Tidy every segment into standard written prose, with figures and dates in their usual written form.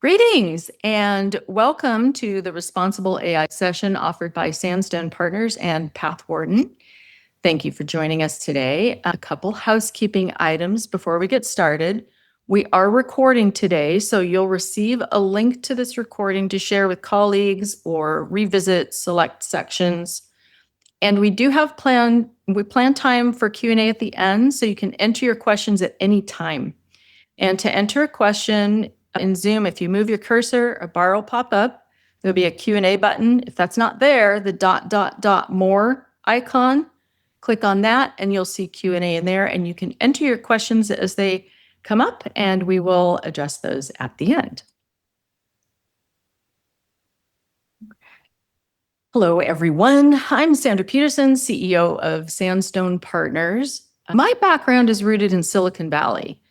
Greetings and welcome to the Responsible AI session offered by Sandstone Partners and Pathwarden. Thank you for joining us today. A couple housekeeping items before we get started. We are recording today, so you'll receive a link to this recording to share with colleagues or revisit select sections. And we plan time for Q&A at the end, so you can enter your questions at any time. And to enter a question in Zoom, if you move your cursor, a bar will pop up. There'll be a Q&A button. If that's not there, the ... more icon, click on that and you'll see Q&A in there, and you can enter your questions as they come up and we will address those at the end. Hello, everyone. I'm Sandra Peterson, CEO of Sandstone Partners. My background is rooted in Silicon Valley.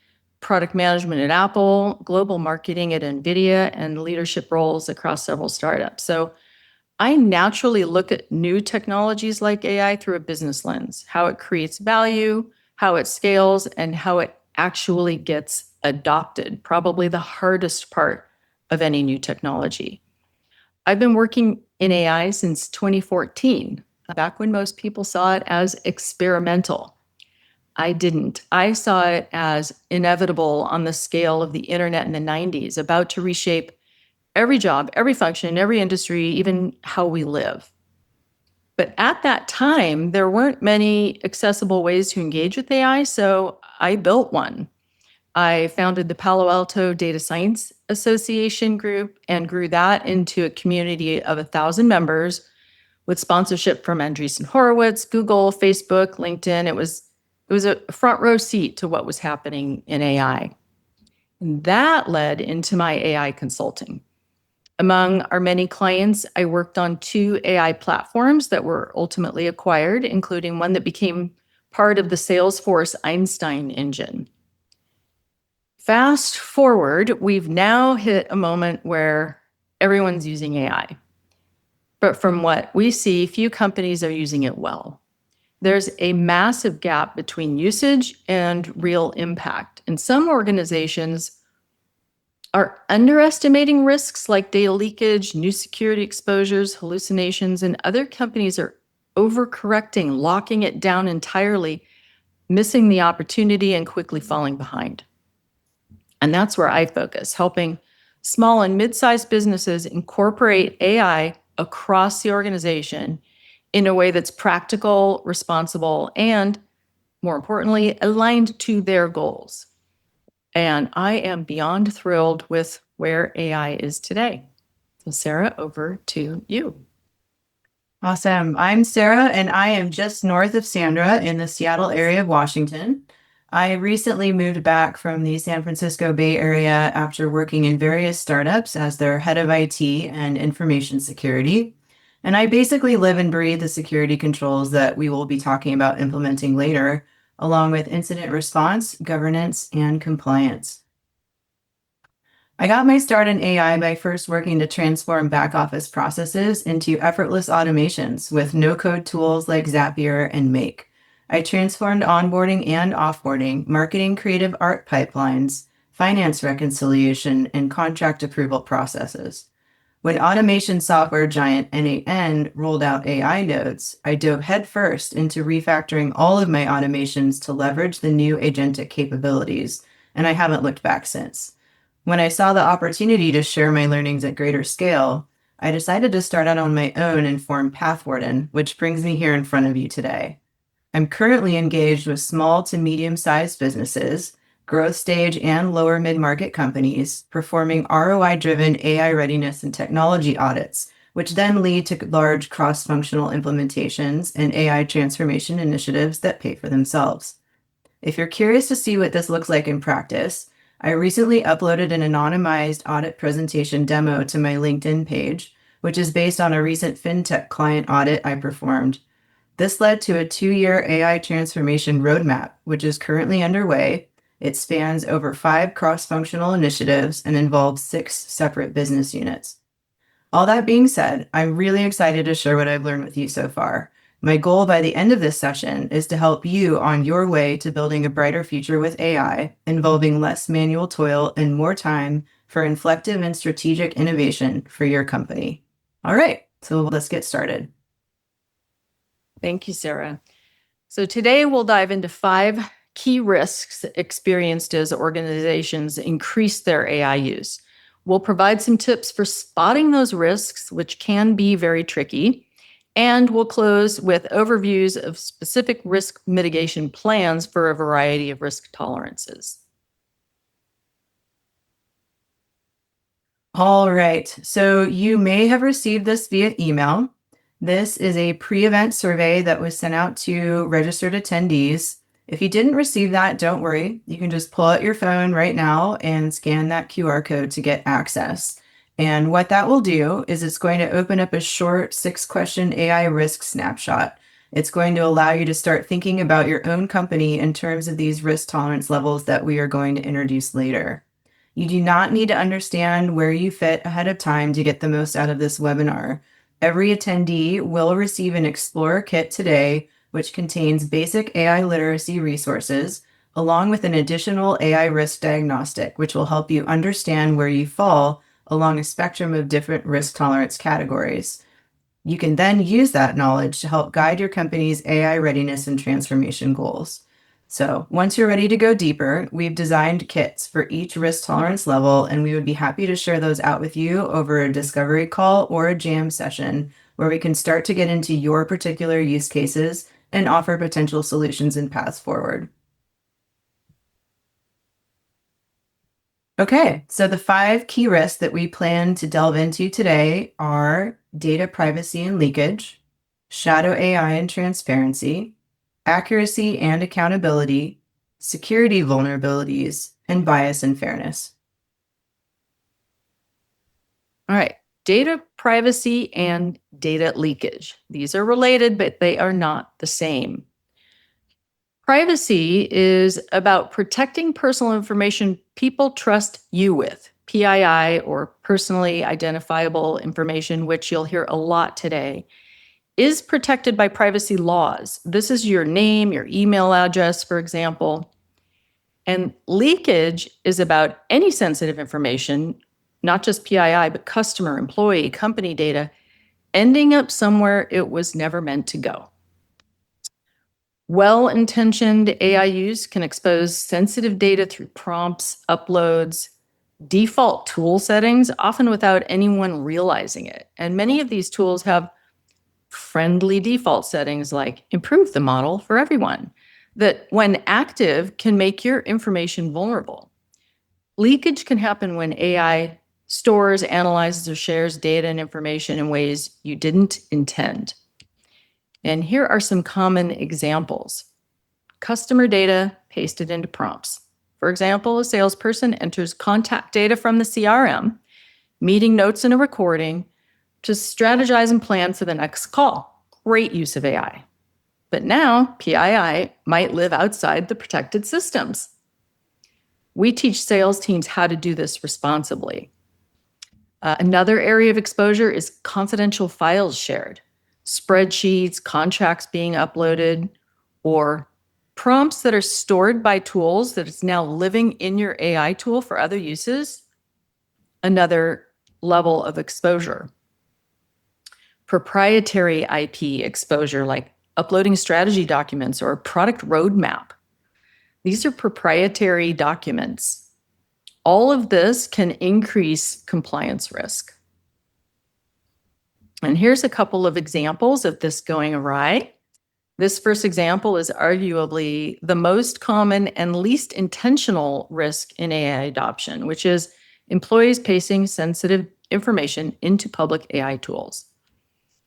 Product management at Apple, global marketing at NVIDIA, and leadership roles across several startups. So I naturally look at new technologies like AI through a business lens, how it creates value, how it scales, and how it actually gets adopted, probably the hardest part of any new technology. I've been working in AI since 2014, back when most people saw it as experimental. I didn't. I saw it as inevitable on the scale of the internet in the 90s, about to reshape every job, every function, every industry, even how we live. But at that time, there weren't many accessible ways to engage with AI, so I built one. I founded the Palo Alto Data Science Association group and grew that into a community of 1,000 members with sponsorship from Andreessen Horowitz, Google, Facebook, LinkedIn. It was a front row seat to what was happening in AI. And that led into my AI consulting. Among our many clients, I worked on 2 AI platforms that were ultimately acquired, including one that became part of the Salesforce Einstein engine. Fast forward, we've now hit a moment where everyone's using AI. But from what we see, few companies are using it well. There's a massive gap between usage and real impact. And some organizations are underestimating risks like data leakage, new security exposures, hallucinations, and other companies are overcorrecting, locking it down entirely, missing the opportunity and quickly falling behind. And that's where I focus, helping small and mid-sized businesses incorporate AI across the organization in a way that's practical, responsible, and more importantly, aligned to their goals. And I am beyond thrilled with where AI is today. So Sarah, over to you. Awesome. I'm Sarah, and I am just north of Sandra in the Seattle area of Washington. I recently moved back from the San Francisco Bay Area after working in various startups as their head of IT and information security. And I basically live and breathe the security controls that we will be talking about implementing later, along with incident response, governance, and compliance. I got my start in AI by first working to transform back office processes into effortless automations with no-code tools like Zapier and Make. I transformed onboarding and offboarding, marketing creative art pipelines, finance reconciliation, and contract approval processes. When automation software giant N8N rolled out AI nodes, I dove headfirst into refactoring all of my automations to leverage the new agentic capabilities, and I haven't looked back since. When I saw the opportunity to share my learnings at greater scale, I decided to start out on my own and form Pathwarden, which brings me here in front of you today. I'm currently engaged with small to medium-sized businesses, growth stage and lower mid-market companies, performing ROI-driven AI readiness and technology audits, which then lead to large cross-functional implementations and AI transformation initiatives that pay for themselves. If you're curious to see what this looks like in practice, I recently uploaded an anonymized audit presentation demo to my LinkedIn page, which is based on a recent fintech client audit I performed. This led to a 2-year AI transformation roadmap, which is currently underway. It spans over 5 cross-functional initiatives and involves 6 separate business units. All that being said, I'm really excited to share what I've learned with you so far. My goal by the end of this session is to help you on your way to building a brighter future with AI, involving less manual toil and more time for inflective and strategic innovation for your company. All right, so let's get started. Thank you, Sarah. So today we'll dive into 5 key risks experienced as organizations increase their AI use. We'll provide some tips for spotting those risks, which can be very tricky, and we'll close with overviews of specific risk mitigation plans for a variety of risk tolerances. All right, so you may have received this via email. This is a pre-event survey that was sent out to registered attendees. If you didn't receive that, don't worry. You can just pull out your phone right now and scan that QR code to get access. And what that will do is it's going to open up a short 6-question AI risk snapshot. It's going to allow you to start thinking about your own company in terms of these risk tolerance levels that we are going to introduce later. You do not need to understand where you fit ahead of time to get the most out of this webinar. Every attendee will receive an Explorer Kit today, which contains basic AI literacy resources, along with an additional AI risk diagnostic, which will help you understand where you fall along a spectrum of different risk tolerance categories. You can then use that knowledge to help guide your company's AI readiness and transformation goals. So once you're ready to go deeper, we've designed kits for each risk tolerance level, and we would be happy to share those out with you over a discovery call or a jam session where we can start to get into your particular use cases and offer potential solutions and paths forward. Okay, so the 5 key risks that we plan to delve into today are data privacy and leakage, shadow AI and transparency, accuracy and accountability, security vulnerabilities, and bias and fairness. All right, data privacy and data leakage. These are related, but they are not the same. Privacy is about protecting personal information people trust you with, PII, or personally identifiable information, which you'll hear a lot today, is protected by privacy laws. This is your name, your email address, for example. And leakage is about any sensitive information, not just PII, but customer, employee, company data, ending up somewhere it was never meant to go. Well-intentioned AI use can expose sensitive data through prompts, uploads, default tool settings, often without anyone realizing it. And many of these tools have friendly default settings like improve the model for everyone that, when active, can make your information vulnerable. Leakage can happen when AI stores, analyzes, or shares data and information in ways you didn't intend. And here are some common examples. Customer data pasted into prompts. For example, a salesperson enters contact data from the CRM, meeting notes in a recording, to strategize and plan for the next call. Great use of AI. But now PII might live outside the protected systems. We teach sales teams how to do this responsibly. Another area of exposure is confidential files shared, spreadsheets, contracts being uploaded, or prompts that are stored by tools that is now living in your AI tool for other uses. Another level of exposure. Proprietary IP exposure, like uploading strategy documents or a product roadmap. These are proprietary documents. All of this can increase compliance risk. And here's a couple of examples of this going awry. This first example is arguably the most common and least intentional risk in AI adoption, which is employees pasting sensitive information into public AI tools.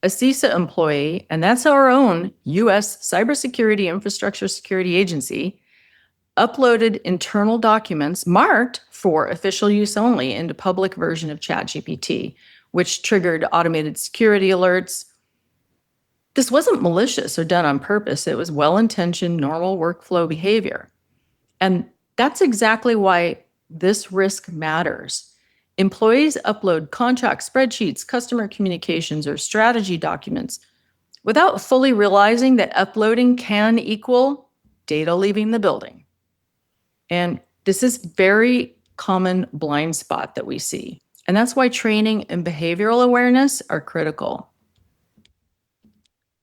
A CISO employee, and that's our own US Cybersecurity Infrastructure Security Agency, uploaded internal documents marked for official use only into public version of ChatGPT, which triggered automated security alerts. This wasn't malicious or done on purpose. It was well-intentioned, normal workflow behavior. And that's exactly why this risk matters. Employees upload contract spreadsheets, customer communications, or strategy documents without fully realizing that uploading can equal data leaving the building. And this is very common blind spot that we see. And that's why training and behavioral awareness are critical.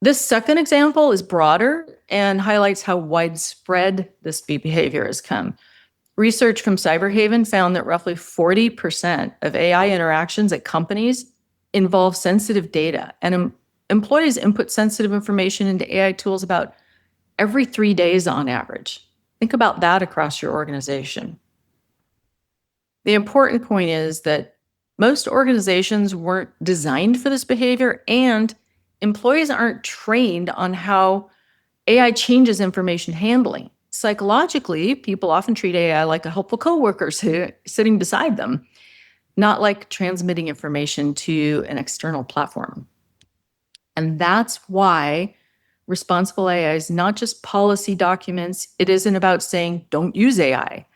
This second example is broader and highlights how widespread this behavior has come. Research from Cyberhaven found that roughly 40% of AI interactions at companies involve sensitive data, and employees input sensitive information into AI tools about every 3 days on average. Think about that across your organization. The important point is that most organizations weren't designed for this behavior, and employees aren't trained on how AI changes information handling. Psychologically, people often treat AI like a helpful coworker sitting beside them, not like transmitting information to an external platform. And that's why responsible AI is not just policy documents. It isn't about saying, don't use AI.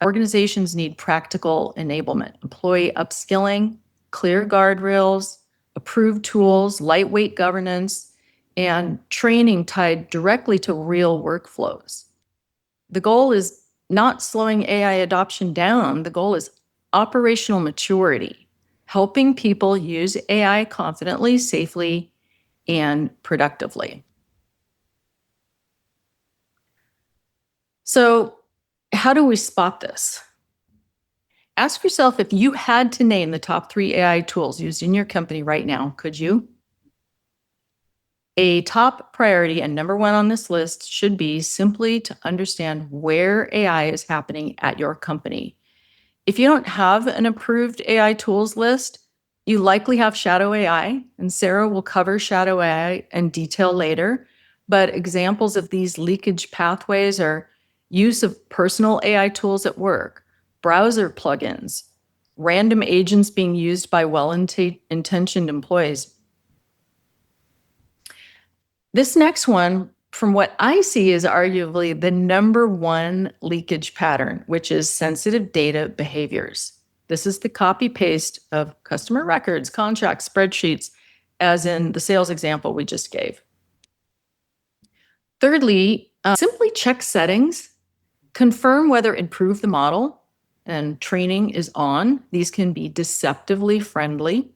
Organizations need practical enablement, employee upskilling, clear guardrails, approved tools, lightweight governance, and training tied directly to real workflows. The goal is not slowing AI adoption down. The goal is operational maturity, helping people use AI confidently, safely, and productively. So, how do we spot this? Ask yourself, if you had to name the top 3 AI tools used in your company right now, could you? A top priority and number 1 on this list should be simply to understand where AI is happening at your company. If you don't have an approved AI tools list, you likely have shadow AI, and Sarah will cover shadow AI in detail later. But examples of these leakage pathways are use of personal AI tools at work, browser plugins, random agents being used by well-intentioned employees. This next one, from what I see, is arguably the number 1 leakage pattern, which is sensitive data behaviors. This is the copy-paste of customer records, contracts, spreadsheets, as in the sales example we just gave. Thirdly, simply check settings, confirm whether improve the model and training is on. These can be deceptively friendly.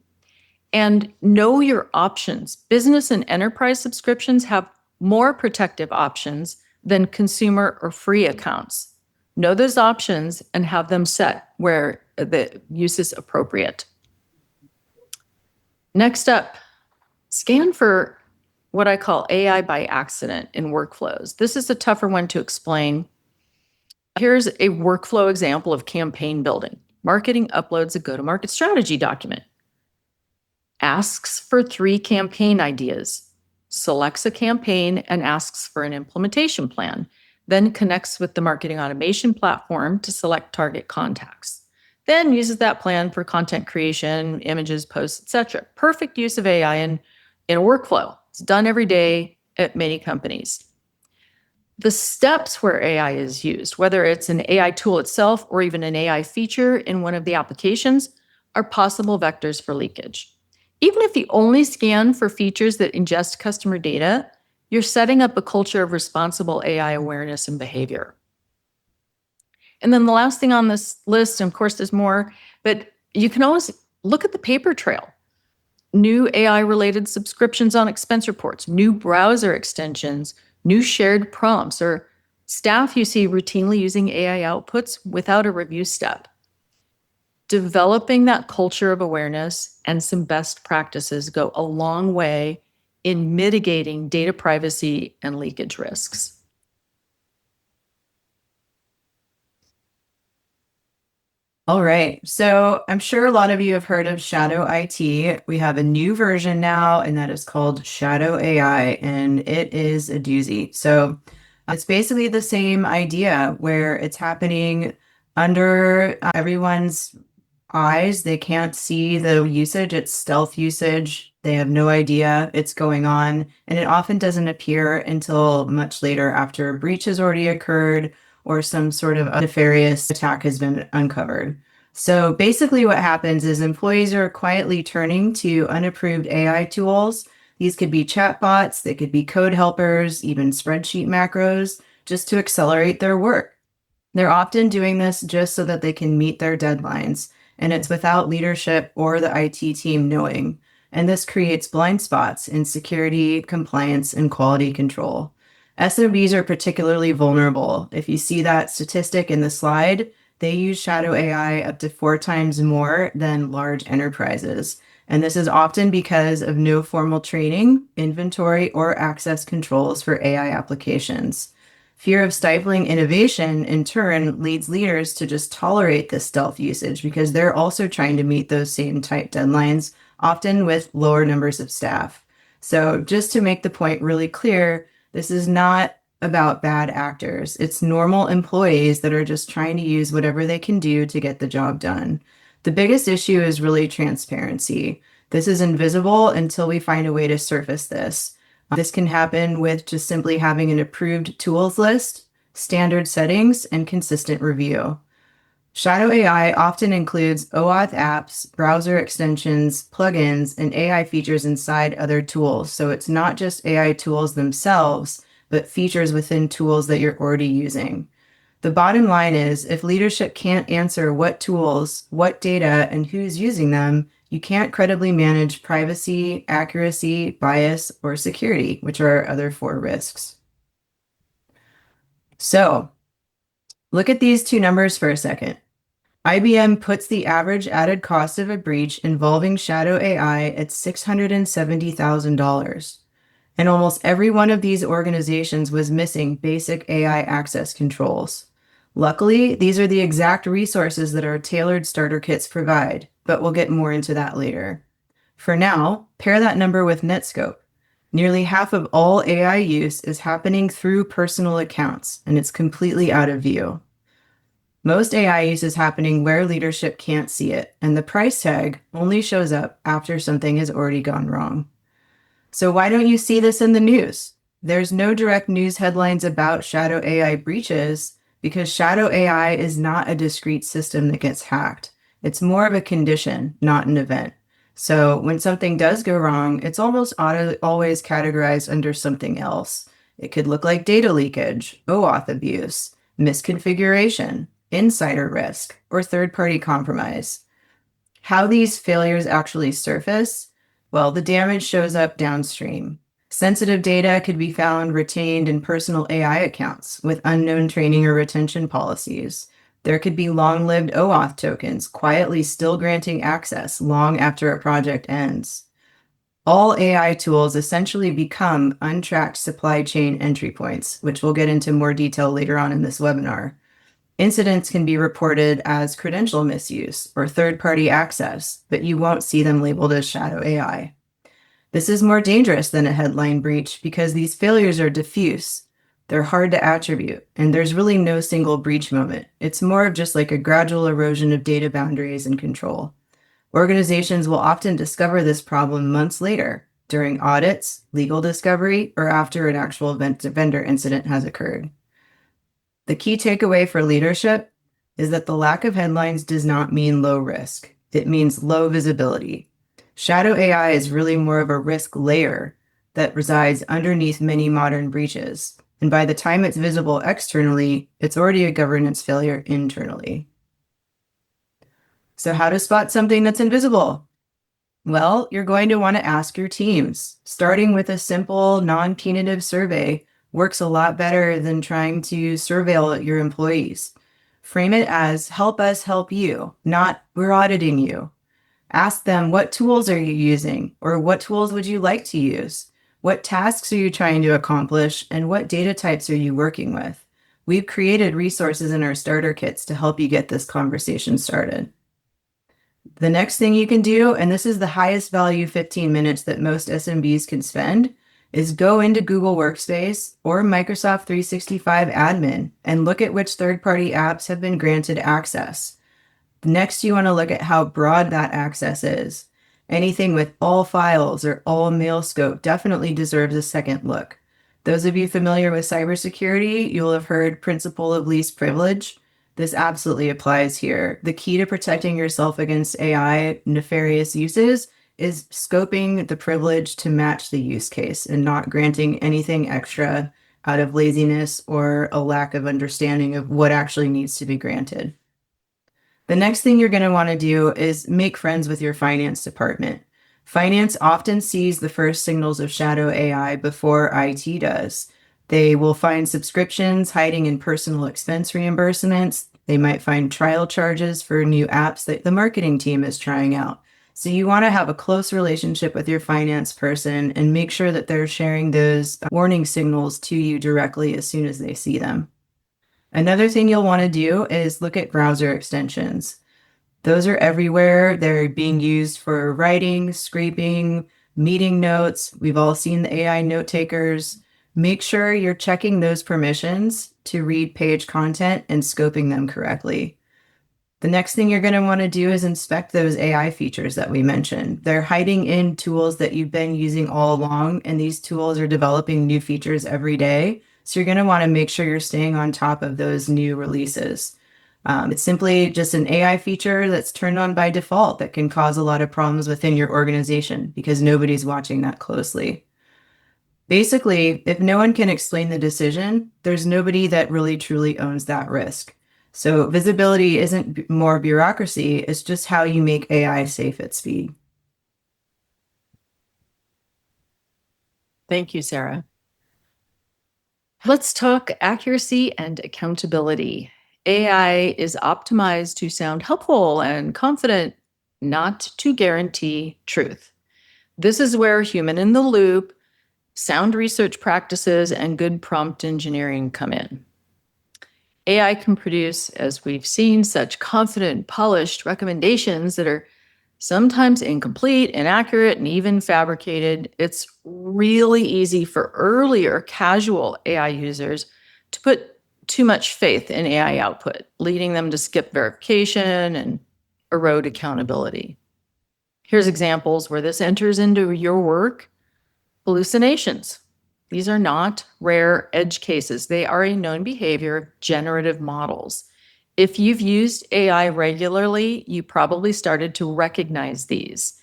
And know your options. Business and enterprise subscriptions have more protective options than consumer or free accounts. Know those options and have them set where the use is appropriate. Next up, scan for what I call AI by accident in workflows. This is a tougher one to explain. Here's a workflow example of campaign building. Marketing uploads a go-to-market strategy document, asks for 3 campaign ideas, selects a campaign and asks for an implementation plan, then connects with the marketing automation platform to select target contacts, then uses that plan for content creation, images, posts, etc. Perfect use of AI in a workflow. It's done every day at many companies. The steps where AI is used, whether it's an AI tool itself or even an AI feature in one of the applications, are possible vectors for leakage. Even if you only scan for features that ingest customer data, you're setting up a culture of responsible AI awareness and behavior. And then the last thing on this list, and of course there's more, but you can always look at the paper trail. New AI-related subscriptions on expense reports, new browser extensions, new shared prompts, or staff you see routinely using AI outputs without a review step. Developing that culture of awareness and some best practices go a long way in mitigating data privacy and leakage risks. All right. So I'm sure a lot of you have heard of Shadow IT. We have a new version now, and that is called Shadow AI, and it is a doozy. So it's basically the same idea where it's happening under everyone's eyes. They can't see the usage. It's stealth usage. They have no idea it's going on. And it often doesn't appear until much later after a breach has already occurred or some sort of nefarious attack has been uncovered. So basically what happens is employees are quietly turning to unapproved AI tools. These could be chatbots, they could be code helpers, even spreadsheet macros, just to accelerate their work. They're often doing this just so that they can meet their deadlines, and it's without leadership or the IT team knowing. And this creates blind spots in security, compliance, and quality control. SMBs are particularly vulnerable. If you see that statistic in the slide, they use shadow AI up to 4 times more than large enterprises. And this is often because of no formal training, inventory, or access controls for AI applications. Fear of stifling innovation, in turn, leads leaders to just tolerate this stealth usage because they're also trying to meet those same tight deadlines, often with lower numbers of staff. So, just to make the point really clear, this is not about bad actors. It's normal employees that are just trying to use whatever they can do to get the job done. The biggest issue is really transparency. This is invisible until we find a way to surface this. This can happen with just simply having an approved tools list, standard settings, and consistent review. Shadow AI often includes OAuth apps, browser extensions, plugins, and AI features inside other tools. So it's not just AI tools themselves, but features within tools that you're already using. The bottom line is, if leadership can't answer what tools, what data, and who's using them, you can't credibly manage privacy, accuracy, bias, or security, which are our other 4 risks. So, look at these 2 numbers for a second. IBM puts the average added cost of a breach involving shadow AI at $670,000. And almost every one of these organizations was missing basic AI access controls. Luckily, these are the exact resources that our tailored starter kits provide, but we'll get more into that later. For now, pair that number with Netscope. Nearly half of all AI use is happening through personal accounts, and it's completely out of view. Most AI use is happening where leadership can't see it, and the price tag only shows up after something has already gone wrong. So why don't you see this in the news? There's no direct news headlines about shadow AI breaches because shadow AI is not a discrete system that gets hacked. It's more of a condition, not an event. So when something does go wrong, it's almost always categorized under something else. It could look like data leakage, OAuth abuse, misconfiguration, insider risk, or third-party compromise. How these failures actually surface? Well, the damage shows up downstream. Sensitive data could be found retained in personal AI accounts with unknown training or retention policies. There could be long-lived OAuth tokens quietly still granting access long after a project ends. All AI tools essentially become untracked supply chain entry points, which we'll get into more detail later on in this webinar. Incidents can be reported as credential misuse or third-party access, but you won't see them labeled as shadow AI. This is more dangerous than a headline breach because these failures are diffuse. They're hard to attribute, and there's really no single breach moment. It's more of just like a gradual erosion of data boundaries and control. Organizations will often discover this problem months later, during audits, legal discovery, or after an actual vendor incident has occurred. The key takeaway for leadership is that the lack of headlines does not mean low risk. It means low visibility. Shadow AI is really more of a risk layer that resides underneath many modern breaches. And by the time it's visible externally, it's already a governance failure internally. So how to spot something that's invisible? Well, you're going to want to ask your teams. Starting with a simple, non-punitive survey works a lot better than trying to surveil your employees. Frame it as help us help you, not we're auditing you. Ask them, what tools are you using, or what tools would you like to use? What tasks are you trying to accomplish, and what data types are you working with? We've created resources in our starter kits to help you get this conversation started. The next thing you can do, and this is the highest value 15 minutes that most SMBs can spend, is go into Google Workspace or Microsoft 365 admin and look at which third-party apps have been granted access. Next, you want to look at how broad that access is. Anything with all files or all mail scope definitely deserves a second look. Those of you familiar with cybersecurity, you'll have heard principle of least privilege. This absolutely applies here. The key to protecting yourself against AI nefarious uses is scoping the privilege to match the use case and not granting anything extra out of laziness or a lack of understanding of what actually needs to be granted. The next thing you're going to want to do is make friends with your finance department. Finance often sees the first signals of shadow AI before IT does. They will find subscriptions hiding in personal expense reimbursements. They might find trial charges for new apps that the marketing team is trying out. So you want to have a close relationship with your finance person and make sure that they're sharing those warning signals to you directly as soon as they see them. Another thing you'll want to do is look at browser extensions. Those are everywhere. They're being used for writing, scraping, meeting notes. We've all seen the AI note takers. Make sure you're checking those permissions to read page content and scoping them correctly. The next thing you're going to want to do is inspect those AI features that we mentioned. They're hiding in tools that you've been using all along, and these tools are developing new features every day. So you're going to want to make sure you're staying on top of those new releases. It's simply just an AI feature that's turned on by default that can cause a lot of problems within your organization because nobody's watching that closely. Basically, if no one can explain the decision, there's nobody that really truly owns that risk. So visibility isn't more bureaucracy, it's just how you make AI safe at speed. Thank you, Sarah. Let's talk accuracy and accountability. AI is optimized to sound helpful and confident, not to guarantee truth. This is where human in the loop, sound research practices, and good prompt engineering come in. AI can produce, as we've seen, such confident, polished recommendations that are sometimes incomplete, inaccurate, and even fabricated. It's really easy for early or casual AI users to put too much faith in AI output, leading them to skip verification and erode accountability. Here's examples where this enters into your work. Hallucinations. These are not rare edge cases. They are a known behavior of generative models. If you've used AI regularly, you probably started to recognize these.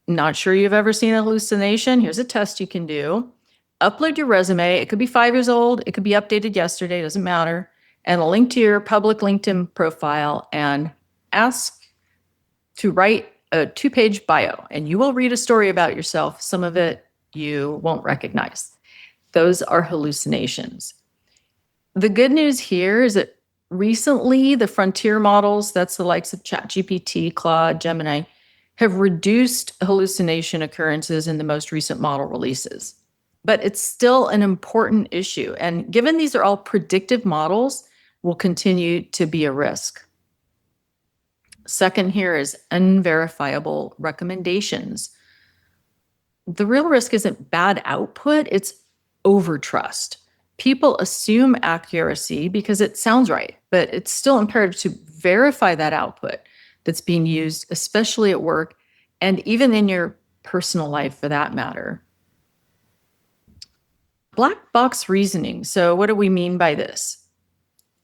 Not sure you've ever seen a hallucination? Here's a test you can do. Upload your resume. It could be 5 years old. It could be updated yesterday. Doesn't matter. And a link to your public LinkedIn profile and ask to write a 2-page bio. And you will read a story about yourself. Some of it you won't recognize. Those are hallucinations. The good news here is that recently the frontier models, that's the likes of ChatGPT, Claude, Gemini, have reduced hallucination occurrences in the most recent model releases. But it's still an important issue. And given these are all predictive models, will continue to be a risk. Second here is unverifiable recommendations. The real risk isn't bad output, it's overtrust. People assume accuracy because it sounds right, but it's still imperative to verify that output that's being used, especially at work and even in your personal life for that matter. Black box reasoning. So what do we mean by this?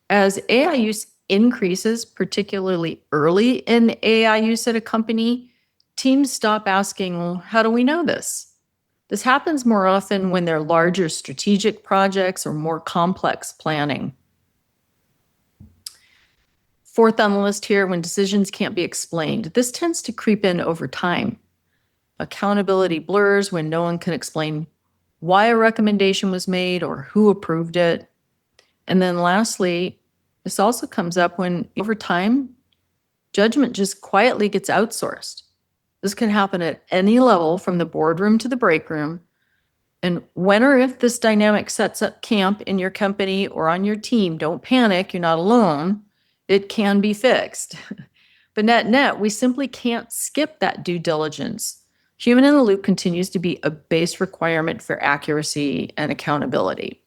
As AI use increases, particularly early in AI use at a company, teams stop asking, well, how do we know this? This happens more often when they're larger strategic projects or more complex planning. Fourth on the list here, when decisions can't be explained. This tends to creep in over time. Accountability blurs when no one can explain why a recommendation was made or who approved it. And then lastly, this also comes up when over time, judgment just quietly gets outsourced. This can happen at any level from the boardroom to the break room. And when or if this dynamic sets up camp in your company or on your team, don't panic, you're not alone. It can be fixed. But net, we simply can't skip that due diligence. Human in the loop continues to be a base requirement for accuracy and accountability.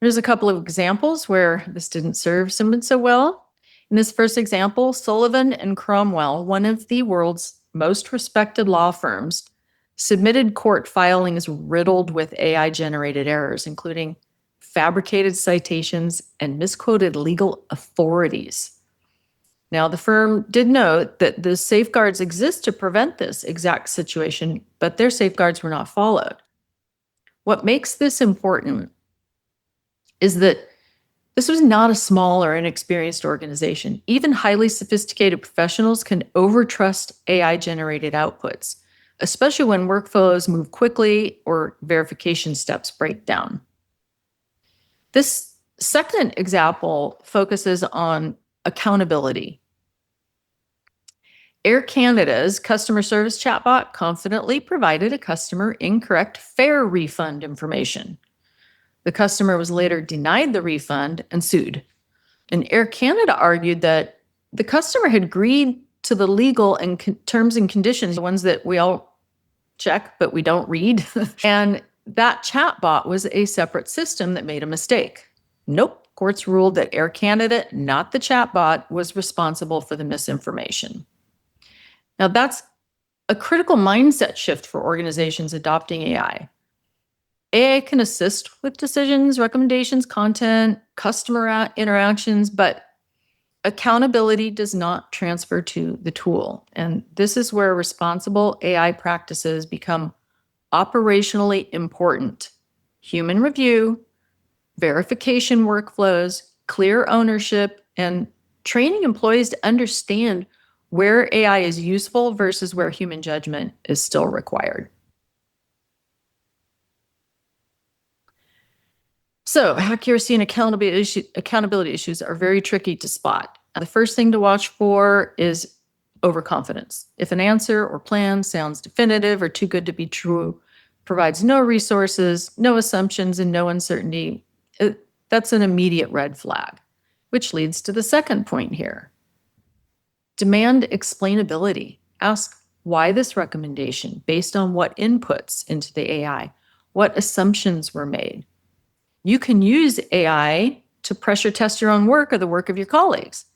Here's a couple of examples where this didn't serve someone so well. In this first example, Sullivan and Cromwell, one of the world's most respected law firms, submitted court filings riddled with AI-generated errors, including fabricated citations and misquoted legal authorities. Now, the firm did note that the safeguards exist to prevent this exact situation, but their safeguards were not followed. What makes this important is that this was not a small or inexperienced organization. Even highly sophisticated professionals can overtrust AI-generated outputs, especially when workflows move quickly or verification steps break down. This second example focuses on accountability. Air Canada's customer service chatbot confidently provided a customer incorrect fare refund information. The customer was later denied the refund and sued. And Air Canada argued that the customer had agreed to the legal and terms and conditions, the ones that we all check, but we don't read. And that chatbot was a separate system that made a mistake. Nope. Courts ruled that Air Canada, not the chatbot, was responsible for the misinformation. Now, that's a critical mindset shift for organizations adopting AI. AI can assist with decisions, recommendations, content, customer interactions, but accountability does not transfer to the tool. And this is where responsible AI practices become operationally important. Human review, verification workflows, clear ownership, and training employees to understand where AI is useful versus where human judgment is still required. So accuracy and accountability issues are very tricky to spot. The first thing to watch for is overconfidence. If an answer or plan sounds definitive or too good to be true, provides no resources, no assumptions, and no uncertainty, that's an immediate red flag, which leads to the second point here. Demand explainability. Ask why this recommendation, based on what inputs into the AI, what assumptions were made. You can use AI to pressure test your own work or the work of your colleagues.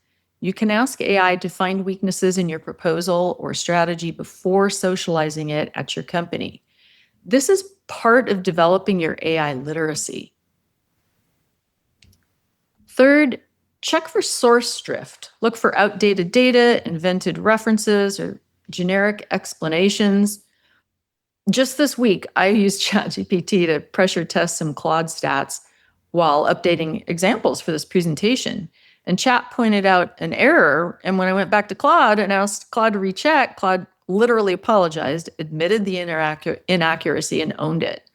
You can ask AI to find weaknesses in your proposal or strategy before socializing it at your company. This is part of developing your AI literacy. Third, check for source drift. Look for outdated data, invented references, or generic explanations. Just this week, I used ChatGPT to pressure test some Claude stats while updating examples for this presentation. And Chat pointed out an error. And when I went back to Claude and asked Claude to recheck, Claude literally apologized, admitted the inaccuracy, and owned it.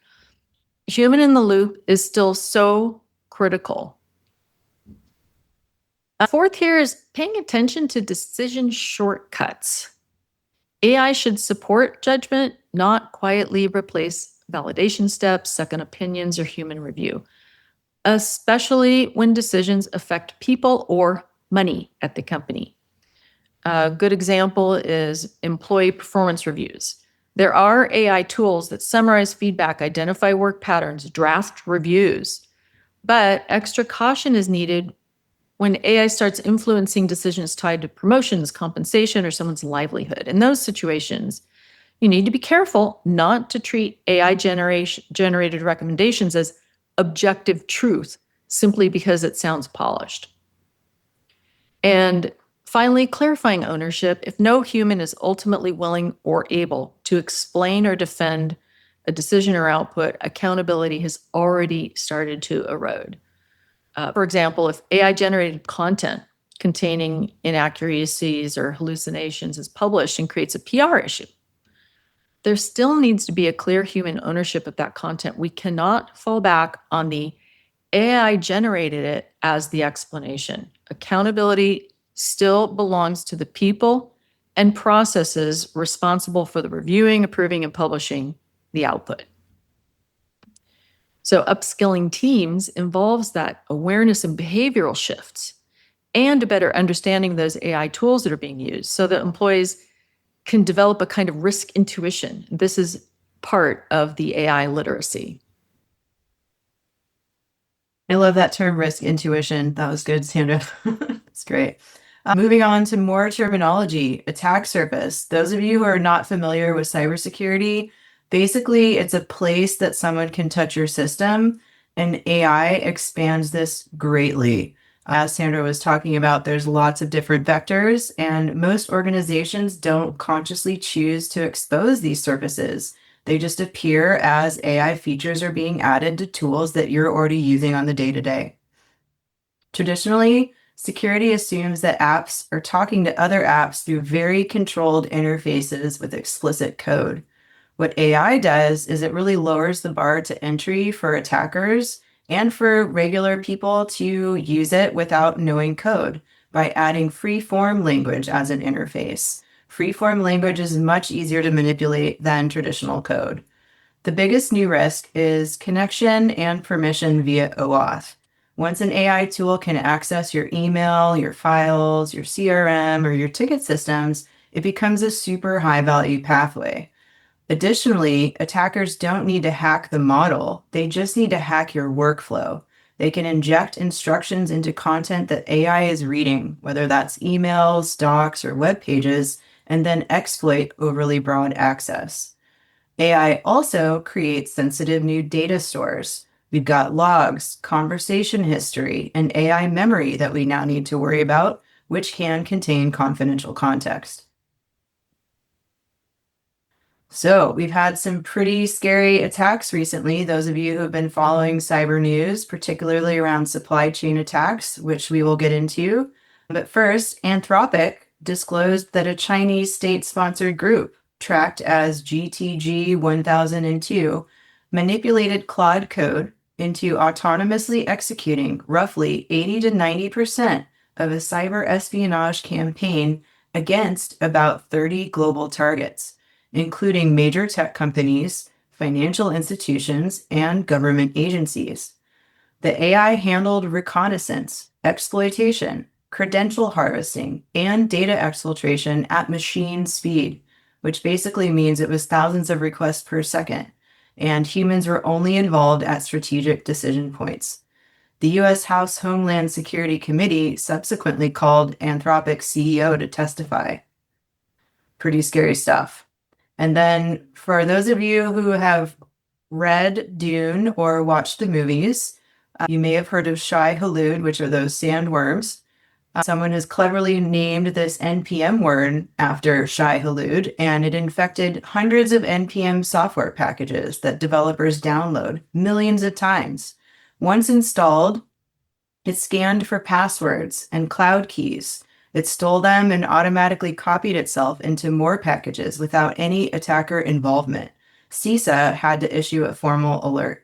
Human in the loop is still so critical. Fourth here is paying attention to decision shortcuts. AI should support judgment, not quietly replace validation steps, second opinions, or human review, especially when decisions affect people or money at the company. A good example is employee performance reviews. There are AI tools that summarize feedback, identify work patterns, draft reviews, but extra caution is needed when AI starts influencing decisions tied to promotions, compensation, or someone's livelihood. In those situations, you need to be careful not to treat AI generated recommendations as objective truth simply because it sounds polished. And finally, clarifying ownership. If no human is ultimately willing or able to explain or defend a decision or output, accountability has already started to erode. For example, if AI-generated content containing inaccuracies or hallucinations is published and creates a PR issue, there still needs to be a clear human ownership of that content. We cannot fall back on the AI generated it as the explanation. Accountability still belongs to the people and processes responsible for the reviewing, approving, and publishing the output. So upskilling teams involves that awareness and behavioral shifts and a better understanding of those AI tools that are being used so that employees can develop a kind of risk intuition. This is part of the AI literacy. I love that term, risk intuition. That was good, Sandra. It's great. Moving on to more terminology, attack surface. Those of you who are not familiar with cybersecurity, basically it's a place that someone can touch your system, and AI expands this greatly. As Sandra was talking about, there's lots of different vectors, and most organizations don't consciously choose to expose these surfaces. They just appear as AI features are being added to tools that you're already using on the day-to-day. Traditionally, security assumes that apps are talking to other apps through very controlled interfaces with explicit code. What AI does is it really lowers the bar to entry for attackers and for regular people to use it without knowing code by adding free-form language as an interface. Free-form language is much easier to manipulate than traditional code. The biggest new risk is connection and permission via OAuth. Once an AI tool can access your email, your files, your CRM, or your ticket systems, it becomes a super high-value pathway. Additionally, attackers don't need to hack the model. They just need to hack your workflow. They can inject instructions into content that AI is reading, whether that's emails, docs, or web pages, and then exploit overly broad access. AI also creates sensitive new data stores. We've got logs, conversation history, and AI memory that we now need to worry about, which can contain confidential context. So we've had some pretty scary attacks recently. Those of you who have been following cyber news, particularly around supply chain attacks, which we will get into. But first, Anthropic disclosed that a Chinese state-sponsored group, tracked as GTG 1002, manipulated Claude code into autonomously executing roughly 80 to 90% of a cyber espionage campaign against about 30 global targets, including major tech companies, financial institutions, and government agencies. The AI handled reconnaissance, exploitation, credential harvesting, and data exfiltration at machine speed, which basically means it was thousands of requests per second, and humans were only involved at strategic decision points. The U.S. House Homeland Security Committee subsequently called Anthropic's CEO to testify. Pretty scary stuff. And then for those of you who have read Dune or watched the movies, you may have heard of Shai Hulud, which are those sandworms. Someone has cleverly named this NPM worm after Shai Hulud, and it infected hundreds of NPM software packages that developers download millions of times. Once installed, it scanned for passwords and cloud keys. It stole them and automatically copied itself into more packages without any attacker involvement. CISA had to issue a formal alert.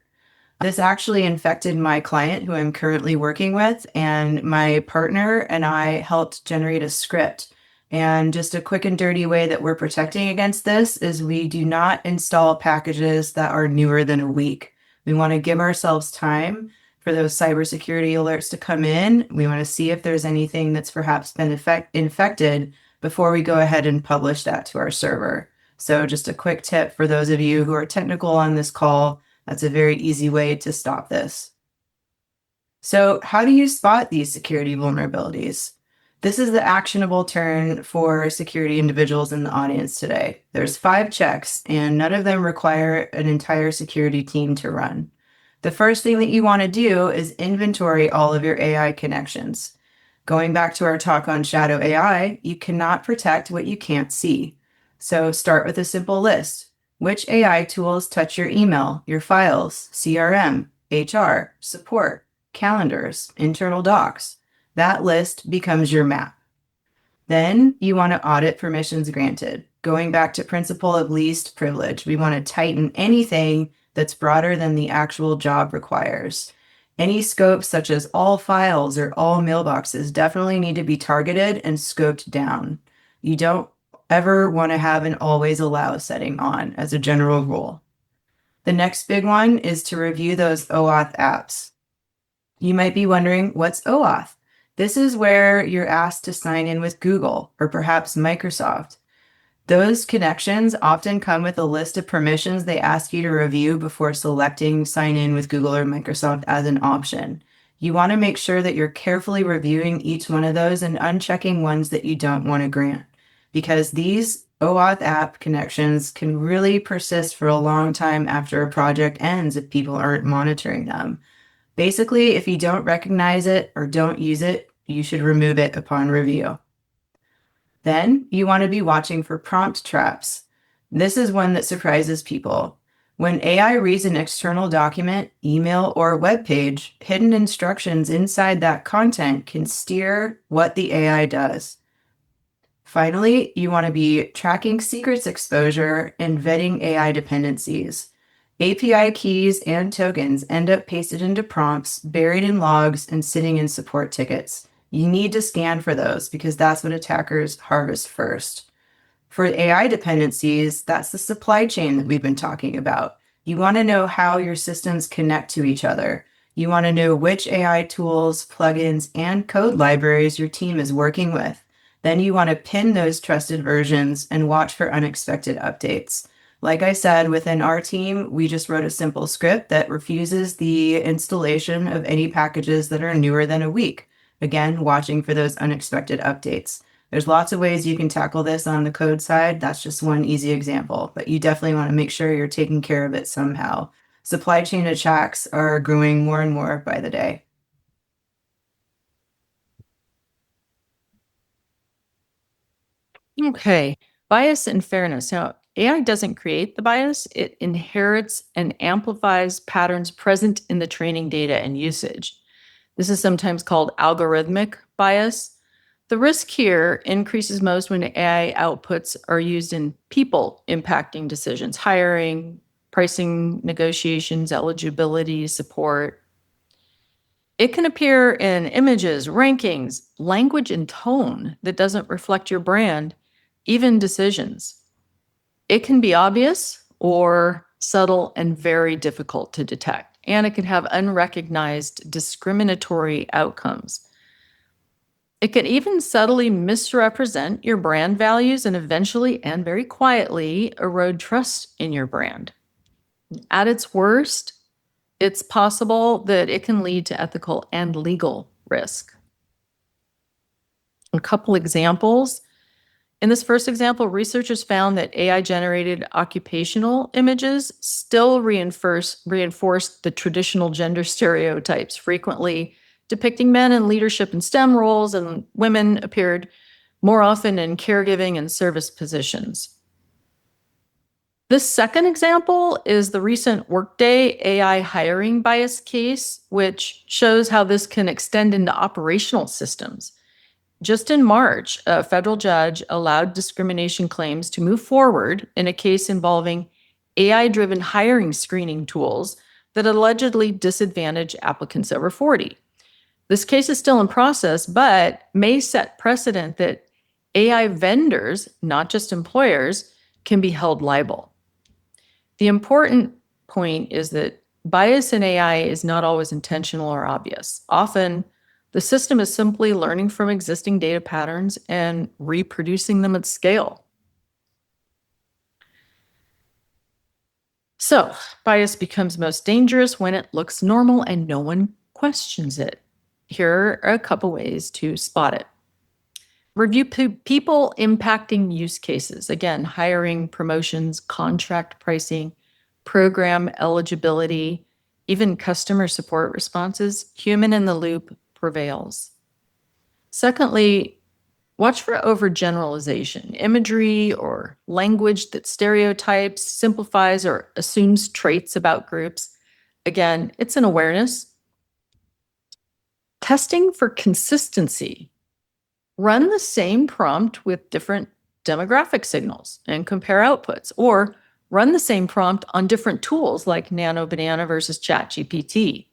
This actually infected my client who I'm currently working with, and my partner and I helped generate a script. And just a quick and dirty way that we're protecting against this is we do not install packages that are newer than a week. We want to give ourselves time for those cybersecurity alerts to come in. We want to see if there's anything that's perhaps been infected before we go ahead and publish that to our server. So just a quick tip for those of you who are technical on this call, that's a very easy way to stop this. So how do you spot these security vulnerabilities? This is the actionable turn for security individuals in the audience today. There's 5 checks, and none of them require an entire security team to run. The first thing that you want to do is inventory all of your AI connections. Going back to our talk on shadow AI, you cannot protect what you can't see. So start with a simple list. Which AI tools touch your email, your files, CRM, HR, support, calendars, internal docs? That list becomes your map. Then you want to audit permissions granted. Going back to principle of least privilege, we want to tighten anything that's broader than the actual job requires. Any scopes such as all files or all mailboxes definitely need to be targeted and scoped down. You don't ever want to have an always allow setting on as a general rule. The next big one is to review those OAuth apps. You might be wondering, what's OAuth? This is where you're asked to sign in with Google or perhaps Microsoft. Those connections often come with a list of permissions they ask you to review before selecting sign in with Google or Microsoft as an option. You want to make sure that you're carefully reviewing each one of those and unchecking ones that you don't want to grant, because these OAuth app connections can really persist for a long time after a project ends if people aren't monitoring them. Basically, if you don't recognize it or don't use it, you should remove it upon review. Then you want to be watching for prompt traps. This is one that surprises people. When AI reads an external document, email, or web page, hidden instructions inside that content can steer what the AI does. Finally, you want to be tracking secrets exposure and vetting AI dependencies. API keys and tokens end up pasted into prompts, buried in logs, and sitting in support tickets. You need to scan for those because that's what attackers harvest first. For AI dependencies, that's the supply chain that we've been talking about. You want to know how your systems connect to each other. You want to know which AI tools, plugins, and code libraries your team is working with. Then you want to pin those trusted versions and watch for unexpected updates. Like I said, within our team, we just wrote a simple script that refuses the installation of any packages that are newer than a week. Again, watching for those unexpected updates. There's lots of ways you can tackle this on the code side. That's just one easy example, but you definitely want to make sure you're taking care of it somehow. Supply chain attacks are growing more and more by the day. Okay, bias and fairness. Now, AI doesn't create the bias, it inherits and amplifies patterns present in the training data and usage. This is sometimes called algorithmic bias. The risk here increases most when AI outputs are used in people impacting decisions, hiring, pricing negotiations, eligibility, support. It can appear in images, rankings, language, and tone that doesn't reflect your brand, even decisions. It can be obvious or subtle and very difficult to detect, and it can have unrecognized discriminatory outcomes. It can even subtly misrepresent your brand values and eventually and very quietly erode trust in your brand. At its worst, it's possible that it can lead to ethical and legal risk. A couple examples. In this first example, researchers found that AI-generated occupational images still reinforce the traditional gender stereotypes, frequently depicting men in leadership and STEM roles, and women appeared more often in caregiving and service positions. This second example is the recent Workday AI hiring bias case, which shows how this can extend into operational systems. Just in March, a federal judge allowed discrimination claims to move forward in a case involving AI-driven hiring screening tools that allegedly disadvantage applicants over 40. This case is still in process, but may set precedent that AI vendors, not just employers, can be held liable. The important point is that bias in AI is not always intentional or obvious. Often, the system is simply learning from existing data patterns and reproducing them at scale. So, bias becomes most dangerous when it looks normal and no one questions it. Here are a couple ways to spot it. Review people impacting use cases. Again, hiring, promotions, contract pricing, program eligibility, even customer support responses. Human in the loop prevails. Secondly, watch for overgeneralization, imagery or language that stereotypes, simplifies, or assumes traits about groups. Again, it's an awareness. Testing for consistency. Run the same prompt with different demographic signals and compare outputs, or run the same prompt on different tools like Nano Banana versus ChatGPT.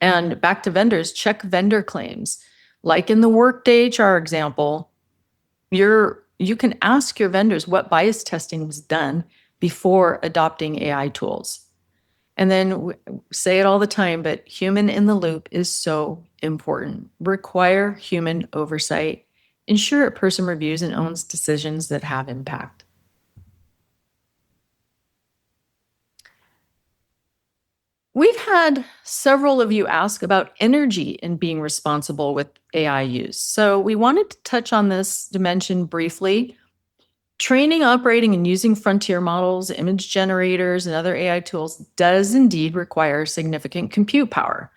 And back to vendors, check vendor claims. Like in the Workday HR example, you can ask your vendors what bias testing was done before adopting AI tools. And then say it all the time, but human in the loop is so important. Require human oversight. Ensure a person reviews and owns decisions that have impact. We've had several of you ask about energy in being responsible with AI use. So we wanted to touch on this dimension briefly. Training, operating, and using frontier models, image generators, and other AI tools does indeed require significant compute power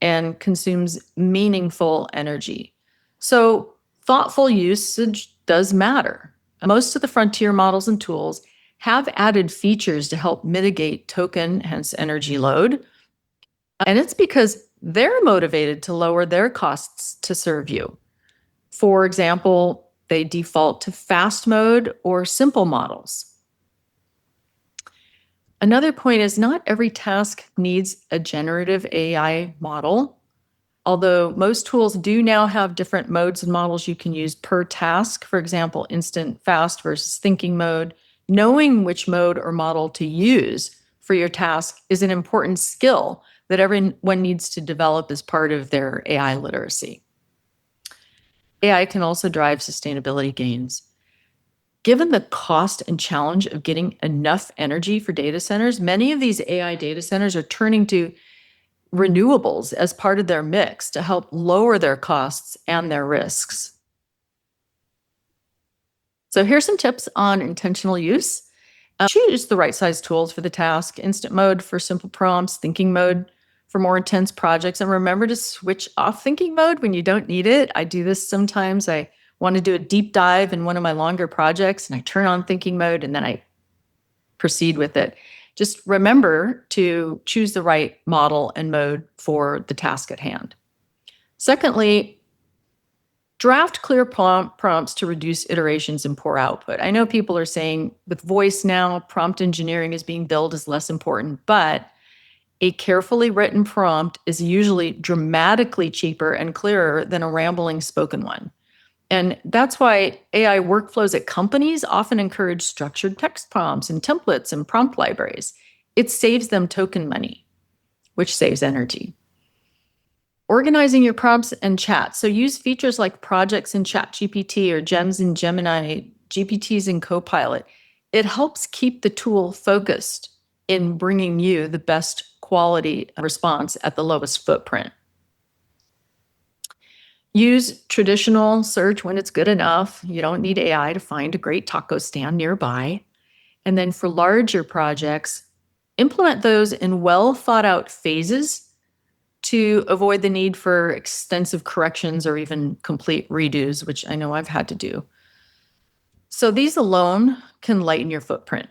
and consumes meaningful energy. So thoughtful usage does matter. Most of the frontier models and tools have added features to help mitigate token, hence energy load. And it's because they're motivated to lower their costs to serve you. For example, they default to fast mode or simple models. Another point is not every task needs a generative AI model, although most tools do now have different modes and models you can use per task. For example, instant fast versus thinking mode. Knowing which mode or model to use for your task is an important skill that everyone needs to develop as part of their AI literacy. AI can also drive sustainability gains. Given the cost and challenge of getting enough energy for data centers, many of these AI data centers are turning to renewables as part of their mix to help lower their costs and their risks. So here's some tips on intentional use. Choose the right size tools for the task, instant mode for simple prompts, thinking mode for more intense projects, and remember to switch off thinking mode when you don't need it. I do this sometimes. I want to do a deep dive in one of my longer projects and I turn on thinking mode and then I proceed with it. Just remember to choose the right model and mode for the task at hand. Secondly, draft clear prompts to reduce iterations and poor output. I know people are saying with voice now, prompt engineering is being billed as less important, but a carefully written prompt is usually dramatically cheaper and clearer than a rambling spoken one. And that's why AI workflows at companies often encourage structured text prompts and templates and prompt libraries. It saves them token money, which saves energy. Organizing your prompts and chat. So use features like projects in ChatGPT or gems in Gemini, GPTs in Copilot. It helps keep the tool focused in bringing you the best quality response at the lowest footprint. Use traditional search when it's good enough. You don't need AI to find a great taco stand nearby. And then for larger projects, implement those in well thought out phases to avoid the need for extensive corrections or even complete redos, which I know I've had to do. So these alone can lighten your footprint.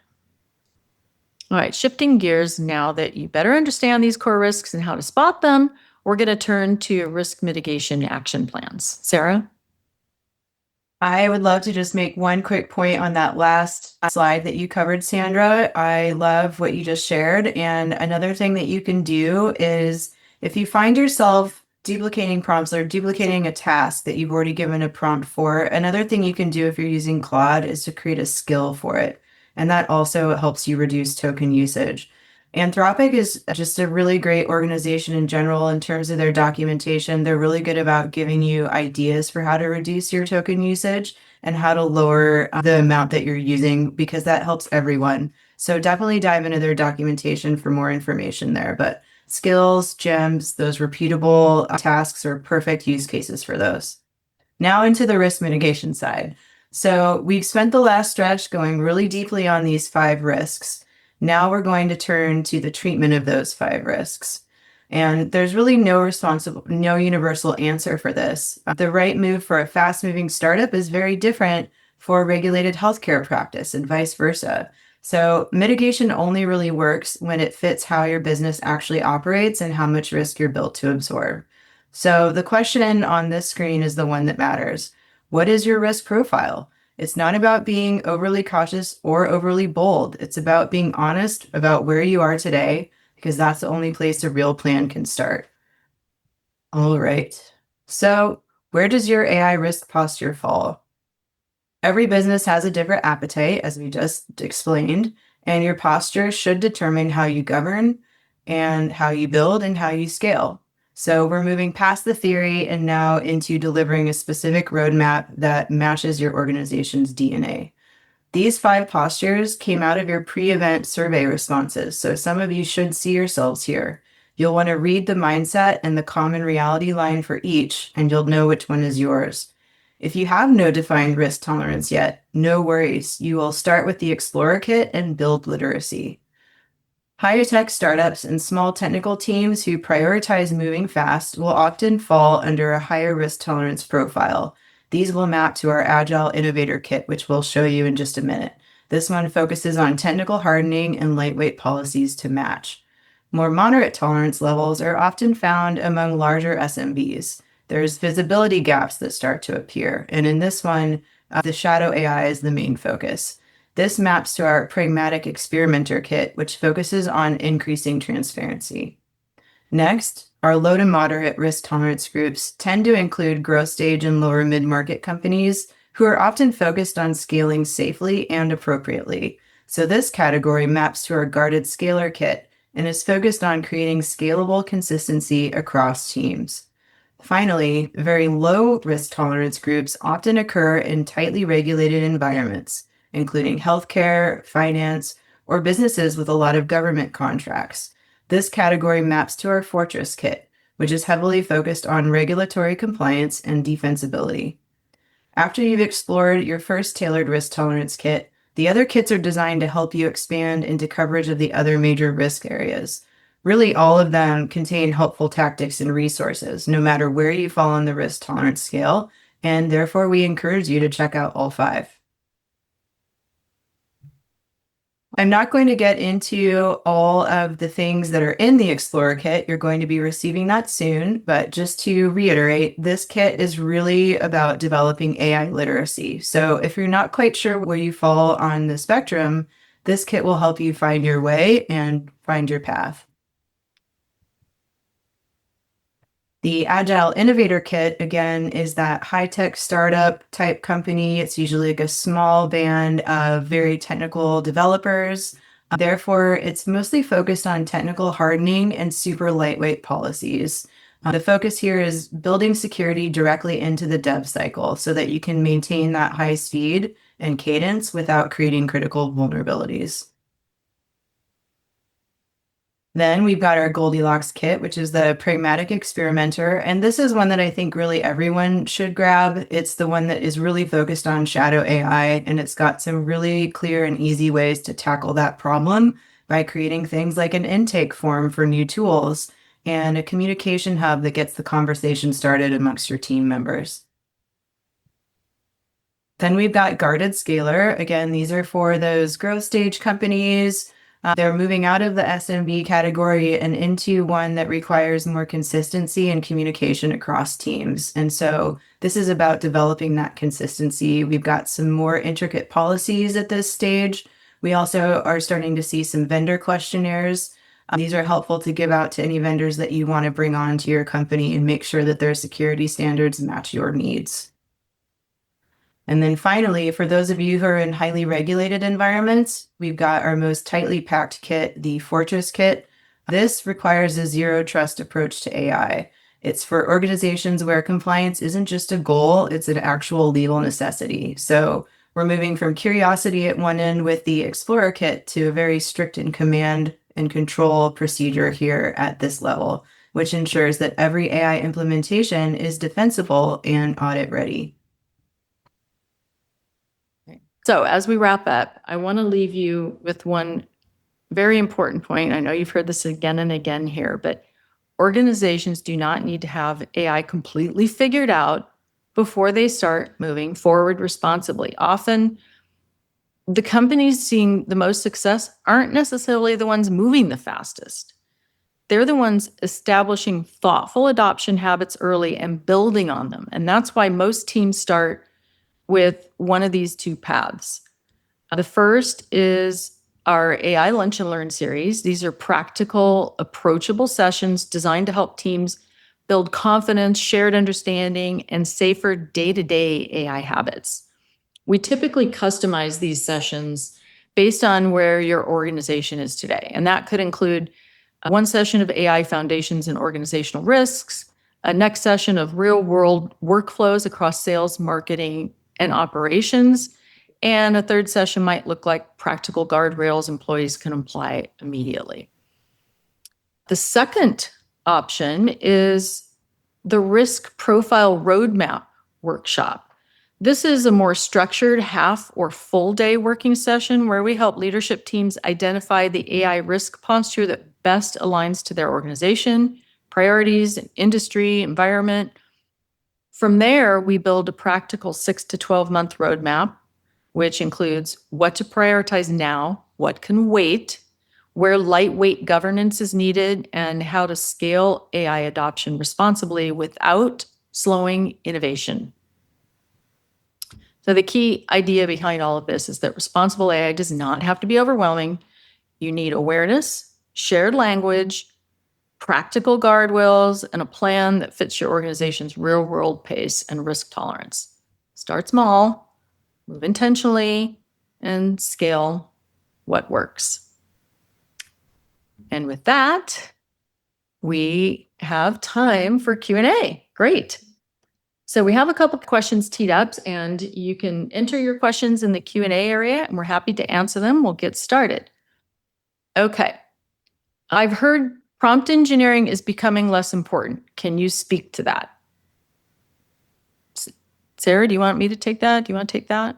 All right, shifting gears now that you better understand these core risks and how to spot them, we're going to turn to risk mitigation action plans. Sarah? I would love to just make one quick point on that last slide that you covered, Sandra. I love what you just shared. And another thing that you can do is if you find yourself duplicating prompts or duplicating a task that you've already given a prompt for, another thing you can do if you're using Claude is to create a skill for it. And that also helps you reduce token usage. Anthropic is just a really great organization in general in terms of their documentation. They're really good about giving you ideas for how to reduce your token usage and how to lower the amount that you're using because that helps everyone. So definitely dive into their documentation for more information there. But skills, gems, those repeatable tasks are perfect use cases for those. Now into the risk mitigation side. So we've spent the last stretch going really deeply on these 5 risks. Now we're going to turn to the treatment of those 5 risks. And there's really no universal answer for this. The right move for a fast-moving startup is very different for a regulated healthcare practice and vice versa. So mitigation only really works when it fits how your business actually operates and how much risk you're built to absorb. So the question on this screen is the one that matters. What is your risk profile? It's not about being overly cautious or overly bold. It's about being honest about where you are today, because that's the only place a real plan can start. All right. So where does your AI risk posture fall? Every business has a different appetite, as we just explained, and your posture should determine how you govern and how you build and how you scale. So we're moving past the theory and now into delivering a specific roadmap that matches your organization's DNA. These 5 postures came out of your pre-event survey responses, so some of you should see yourselves here. You'll want to read the mindset and the common reality line for each, and you'll know which one is yours. If you have no defined risk tolerance yet, no worries. You will start with the Explorer Kit and build literacy. Higher tech startups and small technical teams who prioritize moving fast will often fall under a higher risk tolerance profile. These will map to our Agile Innovator Kit, which we'll show you in just a minute. This one focuses on technical hardening and lightweight policies to match. More moderate tolerance levels are often found among larger SMBs. There's visibility gaps that start to appear, and in this one, the shadow AI is the main focus. This maps to our Pragmatic Experimenter Kit, which focuses on increasing transparency. Next, our low to moderate risk tolerance groups tend to include growth stage and lower mid-market companies who are often focused on scaling safely and appropriately. So this category maps to our Guarded Scaler Kit and is focused on creating scalable consistency across teams. Finally, very low risk tolerance groups often occur in tightly regulated environments, including healthcare, finance, or businesses with a lot of government contracts. This category maps to our Fortress Kit, which is heavily focused on regulatory compliance and defensibility. After you've explored your first tailored risk tolerance kit, the other kits are designed to help you expand into coverage of the other major risk areas. Really, all of them contain helpful tactics and resources, no matter where you fall on the risk tolerance scale, and therefore we encourage you to check out all 5. I'm not going to get into all of the things that are in the Explorer kit. You're going to be receiving that soon, but just to reiterate, this kit is really about developing AI literacy. So if you're not quite sure where you fall on the spectrum, this kit will help you find your way and find your path. The Agile Innovator Kit, again, is that high-tech startup type company. It's usually like a small band of very technical developers. Therefore, it's mostly focused on technical hardening and super lightweight policies. The focus here is building security directly into the dev cycle so that you can maintain that high speed and cadence without creating critical vulnerabilities. Then we've got our Goldilocks kit, which is the Pragmatic Experimenter. And this is one that I think really everyone should grab. It's the one that is really focused on shadow AI, and it's got some really clear and easy ways to tackle that problem by creating things like an intake form for new tools and a communication hub that gets the conversation started amongst your team members. Then we've got Guarded Scaler. Again, these are for those growth stage companies. They're moving out of the SMB category and into one that requires more consistency and communication across teams. And so this is about developing that consistency. We've got some more intricate policies at this stage. We also are starting to see some vendor questionnaires. These are helpful to give out to any vendors that you want to bring on to your company and make sure that their security standards match your needs. And then finally, for those of you who are in highly regulated environments, we've got our most tightly packed kit, the Fortress Kit. This requires a zero trust approach to AI. It's for organizations where compliance isn't just a goal, it's an actual legal necessity. So we're moving from curiosity at one end with the Explorer Kit to a very strict and command and control procedure here at this level, which ensures that every AI implementation is defensible and audit ready. So as we wrap up, I want to leave you with one very important point. I know you've heard this again and again here, but organizations do not need to have AI completely figured out before they start moving forward responsibly. Often, the companies seeing the most success aren't necessarily the ones moving the fastest. They're the ones establishing thoughtful adoption habits early and building on them. And that's why most teams start with one of these 2 paths. The first is our AI Lunch and Learn series. These are practical, approachable sessions designed to help teams build confidence, shared understanding, and safer day-to-day AI habits. We typically customize these sessions based on where your organization is today. And that could include one session of AI foundations and organizational risks, a next session of real-world workflows across sales, marketing, and operations. And a third session might look like practical guardrails employees can apply immediately. The second option is the risk profile roadmap workshop. This is a more structured half or full day working session where we help leadership teams identify the AI risk posture that best aligns to their organization, priorities, industry, environment. From there, we build a practical 6 to 12-month roadmap, which includes what to prioritize now, what can wait, where lightweight governance is needed, and how to scale AI adoption responsibly without slowing innovation. So the key idea behind all of this is that responsible AI does not have to be overwhelming. You need awareness, shared language, practical guardrails, and a plan that fits your organization's real-world pace and risk tolerance. Start small, move intentionally, and scale what works. And with that, we have time for Q&A. Great. So we have a couple of questions teed up, and you can enter your questions in the Q&A area, and we're happy to answer them. We'll get started. Okay. I've heard prompt engineering is becoming less important. Can you speak to that? Sarah, do you want me to take that? Do you want to take that?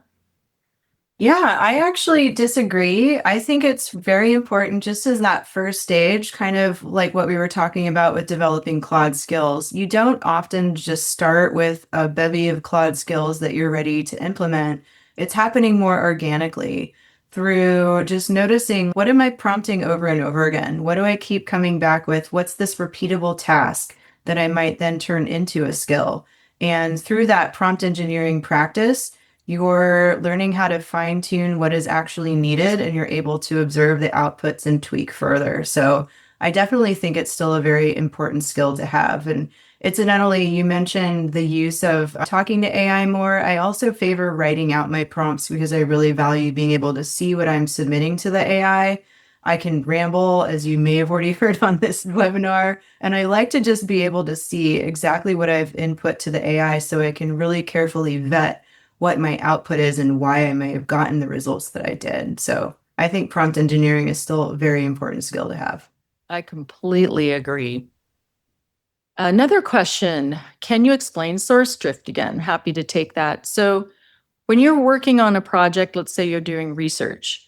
Yeah, I actually disagree. I think it's very important, just as that first stage, kind of like what we were talking about with developing Claude skills. You don't often just start with a bevy of Claude skills that you're ready to implement. It's happening more organically through just noticing, what am I prompting over and over again? What do I keep coming back with? What's this repeatable task that I might then turn into a skill? And through that prompt engineering practice, you're learning how to fine tune what is actually needed, and you're able to observe the outputs and tweak further. So I definitely think it's still a very important skill to have. And incidentally, you mentioned the use of talking to AI more. I also favor writing out my prompts because I really value being able to see what I'm submitting to the AI. I can ramble, as you may have already heard on this webinar, and I like to just be able to see exactly what I've input to the AI so I can really carefully vet what my output is and why I may have gotten the results that I did. So I think prompt engineering is still a very important skill to have. I completely agree. Another question, can you explain source drift again? Happy to take that. So when you're working on a project, let's say you're doing research,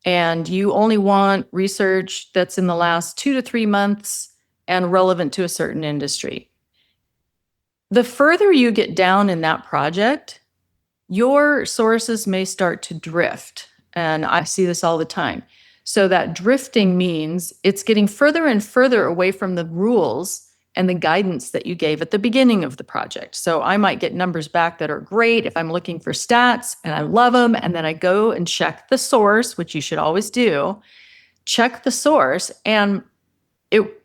and you only want research that's in the last 2 to 3 months and relevant to a certain industry. The further you get down in that project, your sources may start to drift. And I see this all the time. So that drifting means it's getting further and further away from the rules and the guidance that you gave at the beginning of the project. So I might get numbers back that are great if I'm looking for stats and I love them. And then I go and check the source, which you should always do. Check the source. And it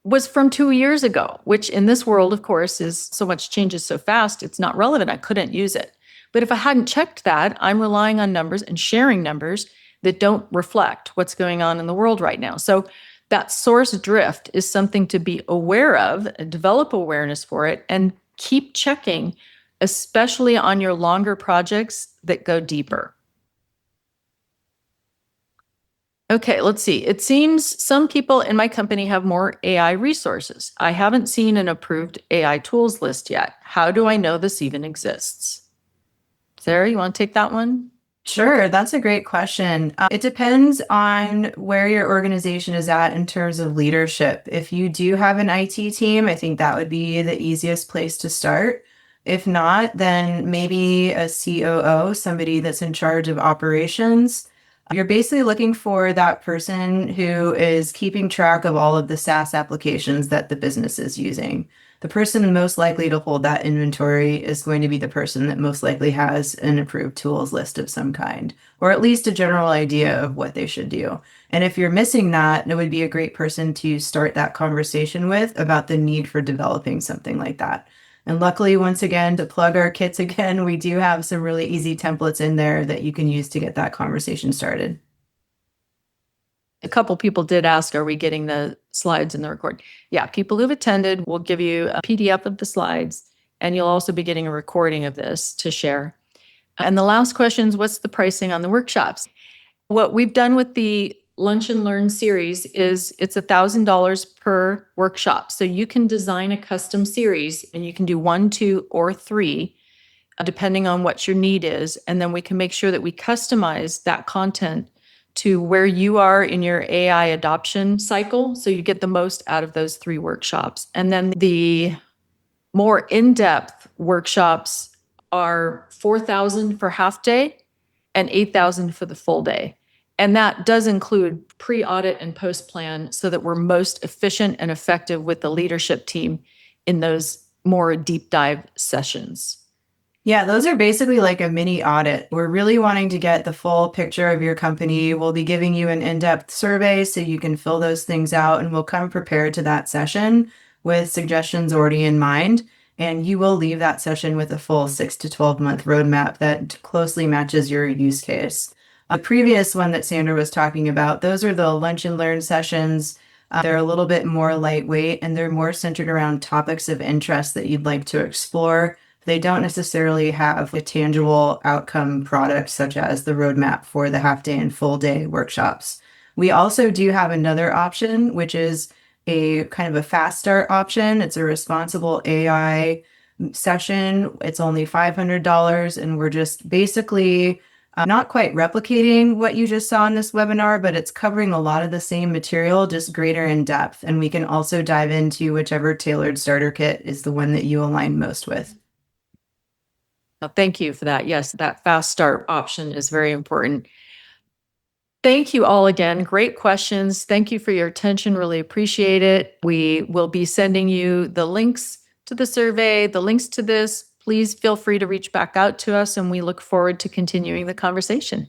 was from 2 years ago, which in this world, of course, is so much changes so fast, it's not relevant. I couldn't use it. But if I hadn't checked that, I'm relying on numbers and sharing numbers that don't reflect what's going on in the world right now. So that source drift is something to be aware of, develop awareness for it, and keep checking, especially on your longer projects that go deeper. Okay, let's see. It seems some people in my company have more AI resources. I haven't seen an approved AI tools list yet. How do I know this even exists? Sarah, you want to take that one? Sure, that's a great question. It depends on where your organization is at in terms of leadership. If you do have an IT team, I think that would be the easiest place to start. If not, then maybe a COO, somebody that's in charge of operations. You're basically looking for that person who is keeping track of all of the SaaS applications that the business is using. The person most likely to hold that inventory is going to be the person that most likely has an approved tools list of some kind, or at least a general idea of what they should do. And if you're missing that, it would be a great person to start that conversation with about the need for developing something like that. And luckily, once again, to plug our kits again, we do have some really easy templates in there that you can use to get that conversation started. A couple people did ask, are we getting the slides in the record? Yeah, people who've attended will give you a PDF of the slides, and you'll also be getting a recording of this to share. And the last question is, what's the pricing on the workshops? What we've done with the Lunch and Learn series is it's $1,000 per workshop. So you can design a custom series, and you can do 1, 2, or 3, depending on what your need is. And then we can make sure that we customize that content to where you are in your AI adoption cycle, so you get the most out of those 3 workshops. And then the More in-depth workshops are 4,000 for half day and 8,000 for the full day. And that does include pre-audit and post-plan so that we're most efficient and effective with the leadership team in those more deep dive sessions. Yeah, those are basically like a mini audit. We're really wanting to get the full picture of your company. We'll be giving you an in-depth survey so you can fill those things out, and we'll come prepared to that session with suggestions already in mind. And you will leave that session with a full 6 to 12 month roadmap that closely matches your use case. The previous one that Sandra was talking about, those are the lunch and learn sessions. They're a little bit more lightweight and they're more centered around topics of interest that you'd like to explore. They don't necessarily have a tangible outcome product such as the roadmap for the half day and full day workshops. We also do have another option, which is a kind of a fast start option. It's a responsible AI session. It's only $500, and we're just basically not quite replicating what you just saw in this webinar, but it's covering a lot of the same material, just greater in depth. And we can also dive into whichever tailored starter kit is the one that you align most with. Thank you for that. Yes, that fast start option is very important. Thank you all again. Great questions. Thank you for your attention. Really appreciate it. We will be sending you the links to the survey, the links to this. Please feel free to reach back out to us, and we look forward to continuing the conversation.